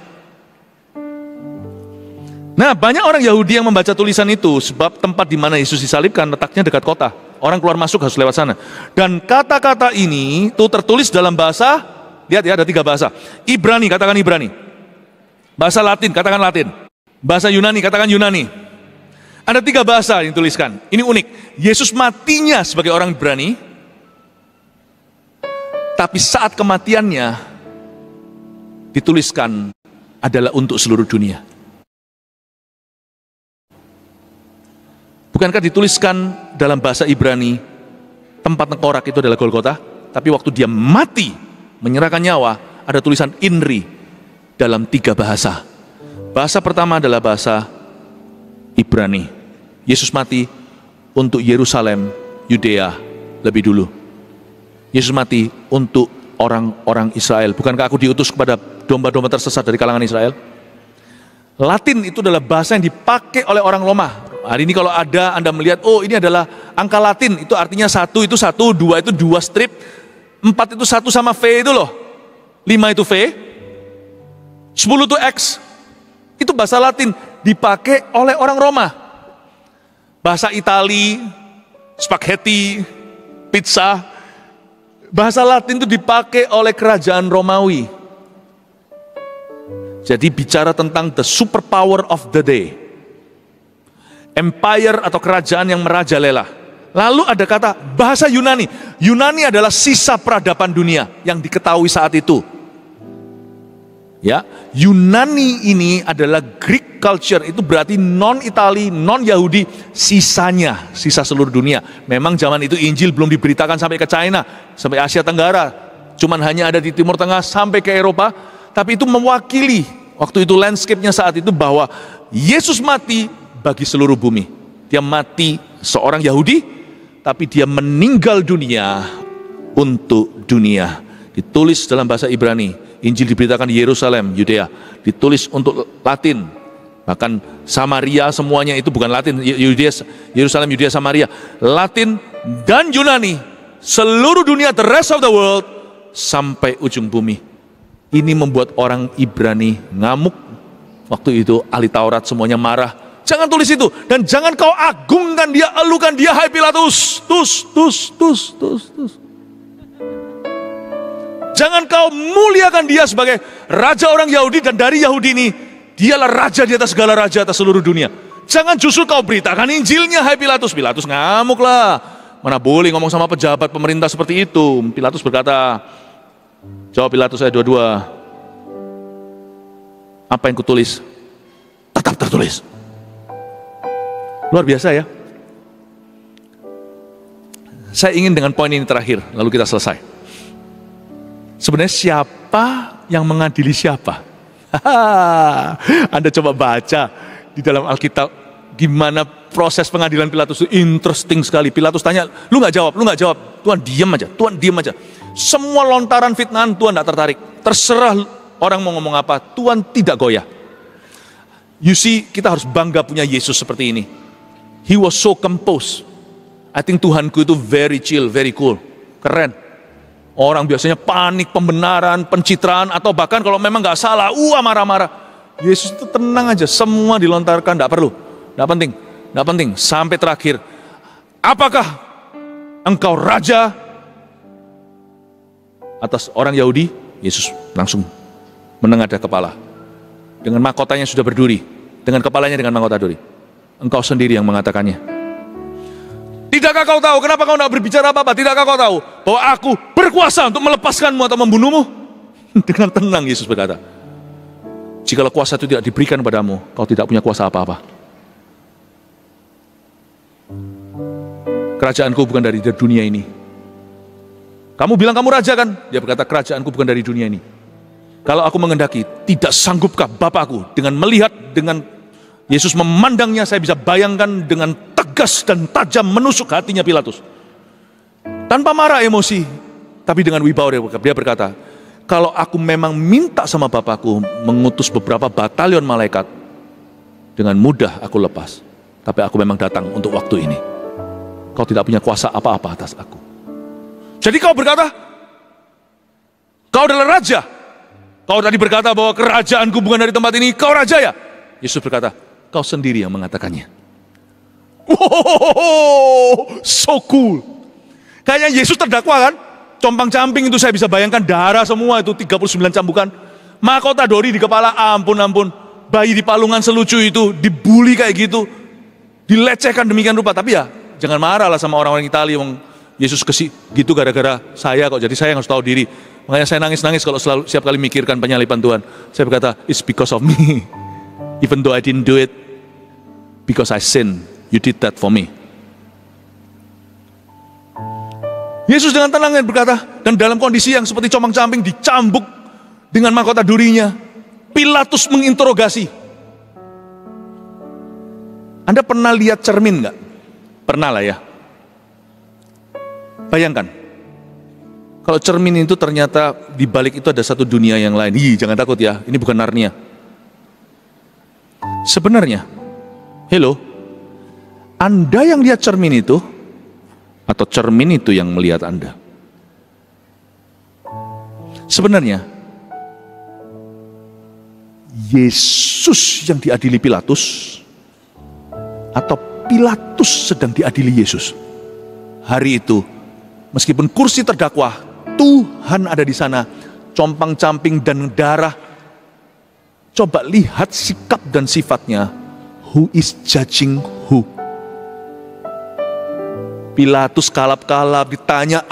Nah, banyak orang Yahudi yang membaca tulisan itu sebab tempat di mana Yesus disalibkan letaknya dekat kota. Orang keluar masuk harus lewat sana. Dan kata-kata ini tuh tertulis dalam bahasa, lihat ya, ada 3 bahasa. Ibrani, katakan Ibrani. Bahasa Latin, katakan Latin. Bahasa Yunani, katakan Yunani. Ada 3 bahasa yang dituliskan. Ini unik. Yesus matinya sebagai orang Ibrani, tapi saat kematiannya dituliskan adalah untuk seluruh dunia. Bukankah dituliskan dalam bahasa Ibrani, tempat tengkorak itu adalah Golgota, tapi waktu dia mati, menyerahkan nyawa, ada tulisan INRI dalam 3 bahasa. Bahasa pertama adalah bahasa Ibrani. Yesus mati untuk Yerusalem, Yudea lebih dulu. Yesus mati untuk orang-orang Israel. Bukankah aku diutus kepada domba-domba tersesat dari kalangan Israel? Latin itu adalah bahasa yang dipakai oleh orang Roma. Hari ini kalau ada Anda melihat, oh ini adalah angka Latin, itu artinya 1 itu 1, 2 itu 2 strip, 4 itu 1 sama V itu loh, 5 itu V, 10 itu X. Itu bahasa Latin dipakai oleh orang Roma. Bahasa Itali, spaghetti, pizza, bahasa Latin itu dipakai oleh kerajaan Romawi. Jadi bicara tentang the superpower of the day, empire atau kerajaan yang merajalela. Lalu ada kata bahasa Yunani. Yunani adalah sisa peradaban dunia yang diketahui saat itu. Ya, Yunani ini adalah Greek culture, itu berarti non-Itali, non-Yahudi, sisanya, sisa seluruh dunia. Memang zaman itu Injil belum diberitakan sampai ke China, sampai Asia Tenggara, cuman hanya ada di Timur Tengah sampai ke Eropa, tapi itu mewakili waktu itu landscape-nya saat itu bahwa Yesus mati bagi seluruh bumi. Dia mati seorang Yahudi, tapi dia meninggal dunia untuk dunia. Ditulis dalam bahasa Ibrani. Injil diberitakan di Yerusalem, Yudea, ditulis untuk Latin, bahkan Samaria semuanya itu bukan Latin, Yerusalem, Yudea, Samaria, Latin dan Yunani, seluruh dunia, the rest of the world, sampai ujung bumi. Ini membuat orang Ibrani ngamuk. Waktu itu ahli Taurat semuanya marah. Jangan tulis itu, dan jangan kau agungkan dia, elukan dia, hai Pilatus, tus. Jangan kau muliakan dia sebagai raja orang Yahudi, dan dari Yahudi ini dialah raja di atas segala raja atas seluruh dunia. Jangan justru kau beritakan Injilnya, hai Pilatus. Pilatus ngamuk lah. Mana boleh ngomong sama pejabat pemerintah seperti itu. Pilatus berkata, jawab Pilatus ayat 22, apa yang kutulis tetap tertulis. Luar biasa ya. Saya ingin dengan poin ini terakhir, lalu kita selesai. Sebenarnya siapa yang mengadili siapa? Anda coba baca di dalam Alkitab gimana proses pengadilan Pilatus itu interesting sekali. Pilatus tanya, lu nggak jawab. Tuhan diam aja. Semua lontaran fitnahan Tuhan tidak tertarik. Terserah orang mau ngomong apa, Tuhan tidak goyah. You see, kita harus bangga punya Yesus seperti ini. He was so composed. I think Tuhanku itu very chill, very cool, keren. Orang biasanya panik, pembenaran, pencitraan, atau bahkan kalau memang nggak salah, marah-marah. Yesus itu tenang aja, semua dilontarkan, nggak perlu, nggak penting. Sampai terakhir, apakah engkau raja atas orang Yahudi? Yesus langsung menengadah kepala. Dengan mahkotanya sudah berduri, dengan kepalanya dengan mahkota duri. Engkau sendiri yang mengatakannya. Tidakkah kau tahu? Kenapa kau tidak berbicara apa-apa? Tidakkah kau tahu bahwa aku berkuasa untuk melepaskanmu atau membunuhmu? Dengan tenang Yesus berkata, jikalau kuasa itu tidak diberikan padamu, kau tidak punya kuasa apa-apa. Kerajaanku bukan dari dunia ini. Kamu bilang kamu raja kan? Dia berkata, kerajaanku bukan dari dunia ini. Kalau aku mengendaki, tidak sanggupkah Bapakku dengan melihat, dengan Yesus memandangnya, saya bisa bayangkan dengan tegas dan tajam menusuk hatinya Pilatus. Tanpa marah emosi, tapi dengan wibawa dia berkata, kalau aku memang minta sama Bapakku mengutus beberapa batalion malaikat, dengan mudah aku lepas. Tapi aku memang datang untuk waktu ini. Kau tidak punya kuasa apa-apa atas aku. Jadi kau berkata, kau adalah raja. Kau tadi berkata bahwa kerajaanku bukan dari tempat ini, kau raja ya? Yesus berkata, kau sendiri yang mengatakannya. Wow, so cool. Kayaknya Yesus terdakwa kan? Compang-camping itu saya bisa bayangkan darah semua itu 39 cambukan. Mahkota dori di kepala, ampun. Bayi di palungan selucu itu, dibully kayak gitu. Dilecehkan demikian rupa. Tapi ya, jangan marah lah sama orang-orang Italia. Yesus gitu gara-gara saya kok. Jadi saya harus tahu diri. Makanya saya nangis-nangis kalau setiap kali mikirkan penyaliban Tuhan. Saya berkata, it's because of me. Even though I didn't do it, because I sinned, you did that for me. Yesus dengan tenang berkata, dan dalam kondisi yang seperti compang-camping dicambuk dengan mahkota durinya, Pilatus menginterogasi. Anda pernah lihat cermin nggak? Pernah lah ya. Bayangkan, kalau cermin itu ternyata di balik itu ada satu dunia yang lain. Jangan takut ya, ini bukan Narnia. Sebenarnya, hello, Anda yang lihat cermin itu, atau cermin itu yang melihat Anda? Sebenarnya, Yesus yang diadili Pilatus, atau Pilatus sedang diadili Yesus. Hari itu, meskipun kursi terdakwa, Tuhan ada di sana, compang-camping dan darah. Coba lihat sikap dan sifatnya. Who is judging who? Pilatus kalap-kalap, ditanya,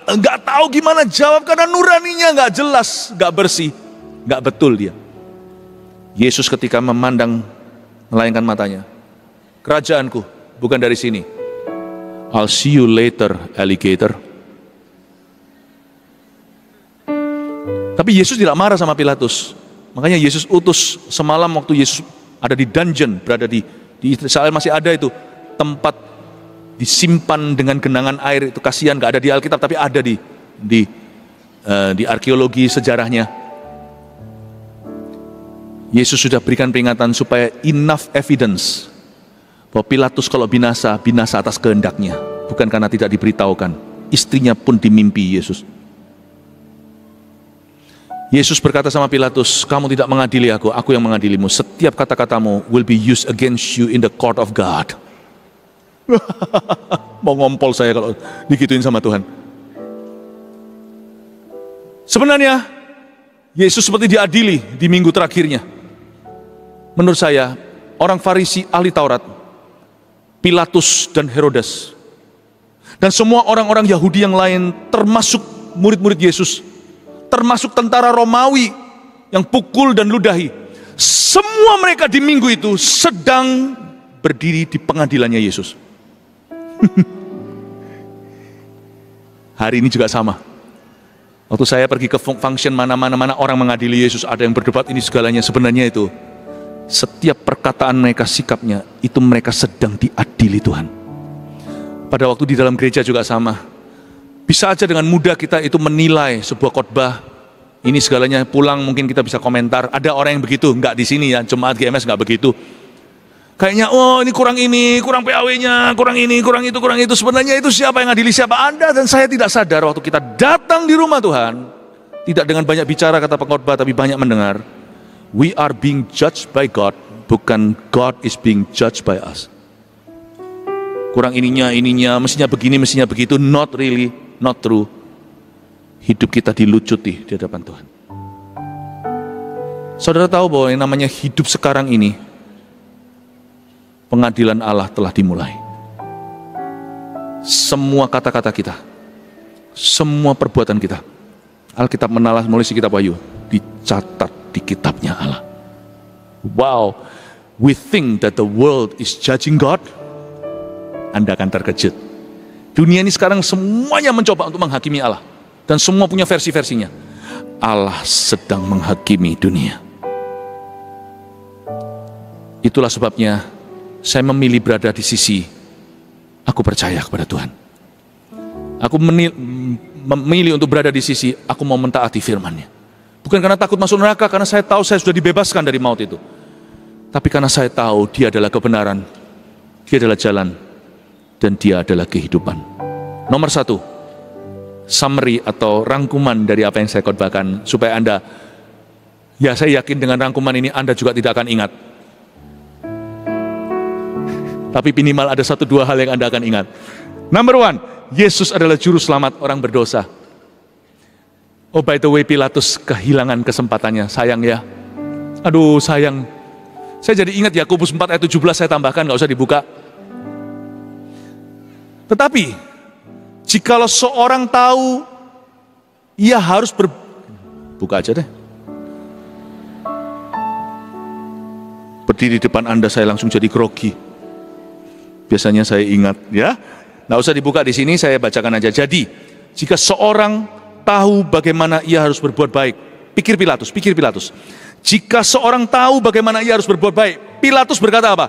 nggak tahu gimana jawab karena nuraninya nggak jelas, nggak bersih, nggak betul dia. Yesus ketika memandang, melayangkan matanya, kerajaanku bukan dari sini. I'll see you later, alligator. Tapi Yesus tidak marah sama Pilatus. Makanya Yesus utus semalam waktu Yesus ada di dungeon, berada di Israel masih ada itu tempat disimpan dengan genangan air itu, kasihan gak ada di Alkitab tapi ada di arkeologi sejarahnya. Yesus sudah berikan peringatan supaya enough evidence bahwa Pilatus kalau binasa atas kehendaknya, bukan karena tidak diberitahukan. Istrinya pun dimimpi Yesus. Yesus berkata sama Pilatus, kamu tidak mengadili aku yang mengadilimu. Setiap kata-katamu will be used against you in the court of God. Mau ngompol saya kalau digituin sama Tuhan. Sebenarnya Yesus seperti diadili di minggu terakhirnya. Menurut saya, orang Farisi, ahli Taurat, Pilatus dan Herodes, dan semua orang-orang Yahudi yang lain, termasuk murid-murid Yesus, termasuk tentara Romawi yang pukul dan ludahi, semua mereka di minggu itu sedang berdiri di pengadilannya Yesus. Hari ini juga sama. Waktu saya pergi ke function mana orang mengadili Yesus, ada yang berdebat ini segalanya, sebenarnya itu setiap perkataan mereka, sikapnya itu mereka sedang diadili Tuhan. Pada waktu di dalam gereja juga sama. Bisa aja dengan mudah kita itu menilai sebuah khotbah, ini segalanya, pulang mungkin kita bisa komentar. Ada orang yang begitu, enggak di sini ya, jemaat GMS enggak begitu. Kayaknya, oh ini, kurang PAW-nya, kurang ini, kurang itu. Sebenarnya itu siapa yang ngadili siapa? Anda dan saya tidak sadar waktu kita datang di rumah Tuhan. Tidak dengan banyak bicara kata pengkhotbah, tapi banyak mendengar. We are being judged by God, bukan God is being judged by us. Kurang ininya, mestinya begini, mestinya begitu. Not really, not true. Hidup kita dilucuti di hadapan Tuhan. Saudara tahu bahwa yang namanya hidup sekarang ini, pengadilan Allah telah dimulai. semua kata-kata kita, semua perbuatan kita. Alkitab menulis di kitab Wahyu, dicatat di kitabnya Allah. Wow, we think that the world is judging God. Anda akan terkejut. Dunia ini sekarang semuanya mencoba untuk menghakimi Allah. Dan semua punya versi-versinya. Allah sedang menghakimi dunia. Itulah sebabnya saya memilih berada di sisi aku percaya kepada Tuhan. Aku memilih untuk berada di sisi aku mau mentaati firman-Nya. Bukan karena takut masuk neraka, karena saya tahu saya sudah dibebaskan dari maut itu. Tapi karena saya tahu Dia adalah kebenaran, Dia adalah jalan, dan Dia adalah kehidupan. Nomor 1, summary atau rangkuman dari apa yang saya khotbahkan, supaya Anda, ya saya yakin dengan rangkuman ini Anda juga tidak akan ingat. Tapi minimal ada 1-2 hal yang Anda akan ingat. Number 1, Yesus adalah juru selamat orang berdosa. Oh by the way, Pilatus kehilangan kesempatannya, sayang ya. Aduh sayang. Saya jadi ingat Yakobus 4 ayat 17, saya tambahkan, gak usah dibuka. Tetapi, jikalau seorang tahu, ia harus buka aja deh. Berdiri di depan Anda saya langsung jadi grogi. Biasanya saya ingat ya. Nggak usah dibuka di sini, saya bacakan aja. Jadi, jika seorang tahu bagaimana ia harus berbuat baik, pikir Pilatus. Jika seorang tahu bagaimana ia harus berbuat baik, Pilatus berkata apa?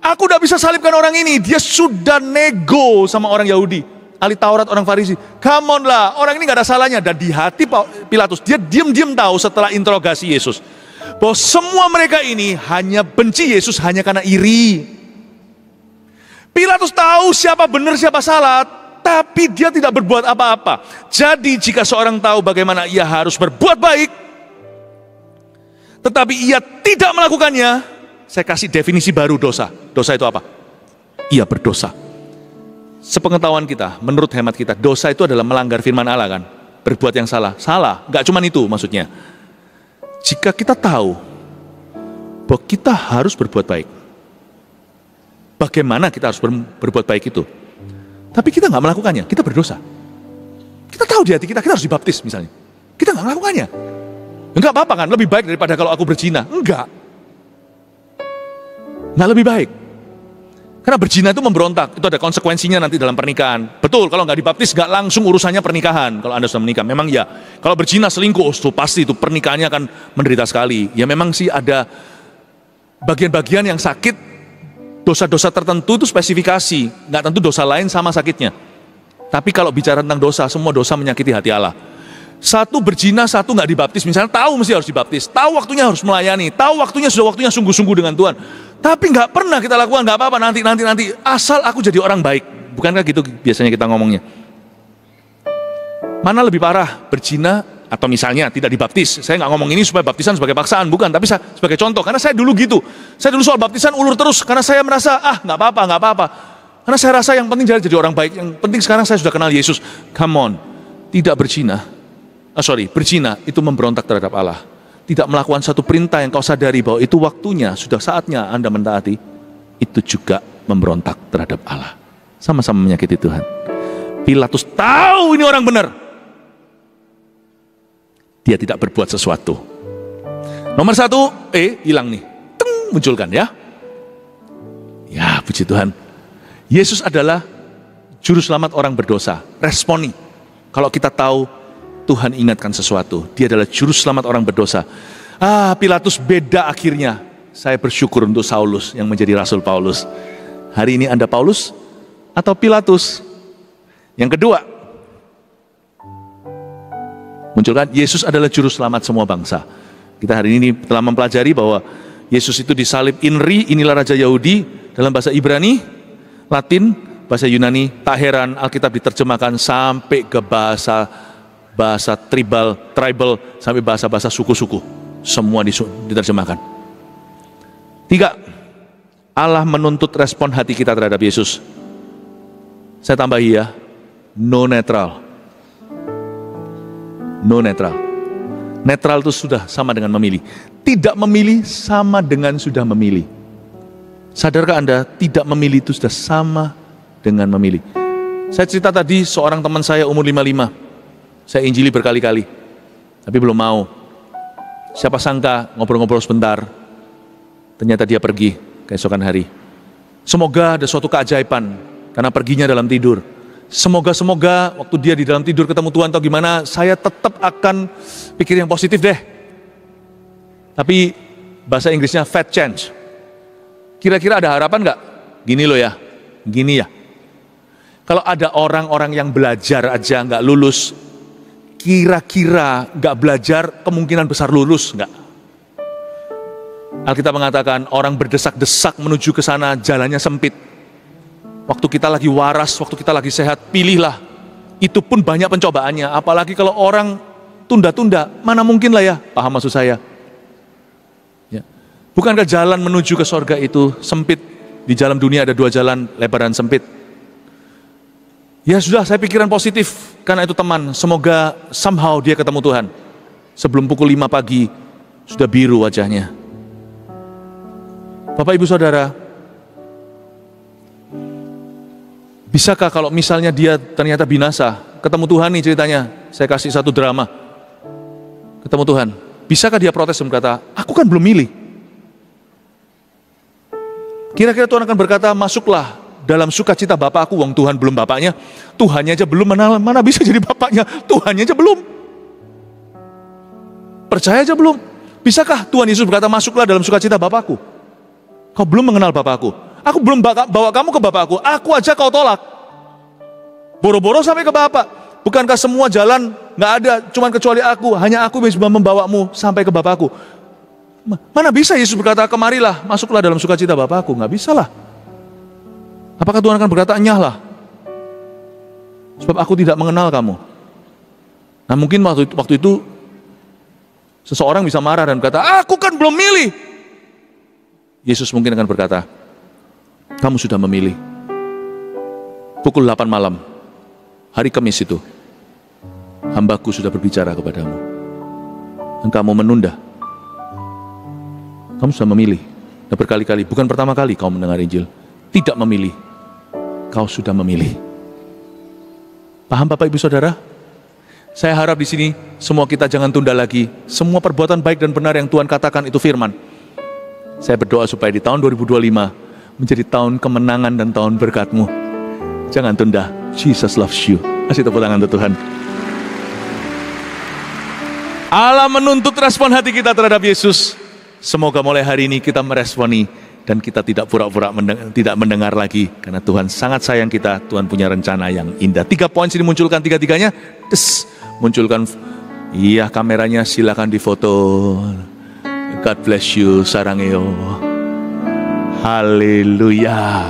Aku udah bisa salibkan orang ini. Dia sudah nego sama orang Yahudi, ahli Taurat, orang Farisi. Come on lah, orang ini nggak ada salahnya. Dan di hati Pilatus, dia diam-diam tahu setelah interogasi Yesus, bahwa semua mereka ini hanya benci Yesus hanya karena iri. Pilatus tahu siapa benar siapa salah, tapi dia tidak berbuat apa-apa. Jadi jika seorang tahu bagaimana ia harus berbuat baik, tetapi ia tidak melakukannya, saya kasih definisi baru dosa. Dosa itu apa? Ia berdosa. Sepengetahuan kita, menurut hemat kita, dosa itu adalah melanggar firman Allah kan? Berbuat yang salah. Salah, gak cuma itu maksudnya. Jika kita tahu bahwa kita harus berbuat baik, bagaimana kita harus berbuat baik itu, tapi kita nggak melakukannya, kita berdosa. Kita tahu di hati kita harus dibaptis misalnya, kita nggak melakukannya. Enggak apa-apa kan, lebih baik daripada kalau aku berzina. Enggak lebih baik. Karena berzina itu memberontak, itu ada konsekuensinya nanti dalam pernikahan. Betul, kalau nggak dibaptis nggak langsung urusannya pernikahan. Kalau Anda sudah menikah, memang ya. Kalau berzina selingkuh, pasti itu pernikahannya akan menderita sekali. Ya memang sih ada bagian-bagian yang sakit. Dosa-dosa tertentu itu spesifikasi, nggak tentu dosa lain sama sakitnya. Tapi kalau bicara tentang dosa, semua dosa menyakiti hati Allah. Satu berzina, satu nggak dibaptis, misalnya tahu mesti harus dibaptis, tahu waktunya harus melayani, tahu waktunya sudah waktunya sungguh-sungguh dengan Tuhan. Tapi nggak pernah kita lakukan, nggak apa-apa, nanti, asal aku jadi orang baik. Bukankah gitu biasanya kita ngomongnya? Mana lebih parah, berzina atau misalnya tidak dibaptis? Saya nggak ngomong ini supaya baptisan sebagai paksaan, bukan, tapi sebagai contoh. Karena saya dulu gitu, saya dulu soal baptisan ulur terus, karena saya merasa nggak apa-apa. Karena saya rasa yang penting jadi orang baik, yang penting sekarang saya sudah kenal Yesus. Come on, tidak berzina. Berzina itu memberontak terhadap Allah. Tidak melakukan satu perintah yang kau sadari bahwa itu waktunya, sudah saatnya Anda mentaati, itu juga memberontak terhadap Allah. Sama-sama menyakiti Tuhan. Pilatus tahu ini orang benar. Dia tidak berbuat sesuatu. Nomor 1, hilang nih. Munculkan ya. Ya, puji Tuhan. Yesus adalah juru selamat orang berdosa. Responi. Kalau kita tahu Tuhan ingatkan sesuatu, Dia adalah juru selamat orang berdosa. Pilatus beda akhirnya. Saya bersyukur untuk Saulus yang menjadi Rasul Paulus. Hari ini Anda Paulus atau Pilatus? Yang kedua, munculkan, Yesus adalah juru selamat semua bangsa. Kita hari ini telah mempelajari bahwa Yesus itu disalib inri, inilah Raja Yahudi, dalam bahasa Ibrani, Latin, bahasa Yunani. Tak heran Alkitab diterjemahkan sampai ke bahasa tribal, sampai bahasa-bahasa suku-suku. Semua diterjemahkan. 3, Allah menuntut respon hati kita terhadap Yesus. Saya tambahi ya, no netral. No netral. Netral itu sudah sama dengan memilih. Tidak memilih sama dengan sudah memilih. Sadarkah Anda, tidak memilih itu sudah sama dengan memilih? Saya cerita tadi seorang teman saya umur 55. Saya injili berkali-kali, tapi belum mau. Siapa sangka ngobrol-ngobrol sebentar, ternyata dia pergi keesokan hari. Semoga ada suatu keajaiban, karena perginya dalam tidur. Semoga waktu dia di dalam tidur ketemu Tuhan atau gimana, saya tetap akan pikir yang positif deh. Tapi bahasa Inggrisnya fat chance. Kira-kira ada harapan nggak? Gini loh ya, gini ya. Kalau ada orang-orang yang belajar aja nggak lulus, kira-kira nggak belajar kemungkinan besar lulus nggak? Alkitab mengatakan orang berdesak-desak menuju ke sana, jalannya sempit. Waktu kita lagi waras, waktu kita lagi sehat, pilihlah. Itu pun banyak pencobaannya, apalagi kalau orang tunda-tunda, mana mungkin lah ya, paham maksud saya? Ya. Bukankah jalan menuju ke sorga itu sempit? Di dalam dunia ada 2 jalan, lebar dan sempit. Ya sudah, saya pikiran positif, karena itu teman, semoga somehow dia ketemu Tuhan. Sebelum pukul 5 pagi, sudah biru wajahnya. Bapak Ibu Saudara, bisakah kalau misalnya dia ternyata binasa, ketemu Tuhan nih ceritanya, saya kasih satu drama, ketemu Tuhan, bisakah dia protes dan berkata, aku kan belum milih? Kira-kira Tuhan akan berkata, masuklah dalam sukacita Bapakku, wong Tuhan belum Bapaknya, Tuhannya aja belum, mana bisa jadi Bapaknya, Tuhannya aja belum, percaya aja belum. Bisakah Tuhan Yesus berkata, masuklah dalam sukacita Bapakku? Kau belum mengenal Bapakku, aku belum bawa kamu ke Bapakku, aku aja kau tolak. Boro-boro sampai ke Bapak. Bukankah semua jalan nggak ada, cuman kecuali aku, hanya aku bisa membawamu sampai ke Bapakku. Mana bisa Yesus berkata, kemarilah, masuklah dalam sukacita Bapakku? Nggak bisa lah. Apakah Tuhan akan berkata, enyahlah, sebab aku tidak mengenal kamu? Nah mungkin waktu itu seseorang bisa marah dan berkata, aku kan belum milih. Yesus mungkin akan berkata, kamu sudah memilih. Pukul 8 malam, hari Kamis itu, hambaku sudah berbicara kepadamu. Dan kamu menunda. Kamu sudah memilih. Dan berkali-kali, bukan pertama kali kau mendengar Injil. Tidak memilih. Kau sudah memilih. Paham Bapak Ibu Saudara? Saya harap di sini semua kita jangan tunda lagi. Semua perbuatan baik dan benar yang Tuhan katakan itu firman. Saya berdoa supaya di tahun 2025 menjadi tahun kemenangan dan tahun berkat-Mu. Jangan tunda. Jesus loves you. Kasih tepuk tangan untuk Tuhan. Allah menuntut respon hati kita terhadap Yesus. Semoga mulai hari ini kita meresponi dan kita tidak pura-pura tidak mendengar lagi, karena Tuhan sangat sayang kita. Tuhan punya rencana yang indah. 3 poin sini munculkan, 3-3-nya. Munculkan. Iya, kameranya silakan difoto. God bless you, sarangeo. Haleluya.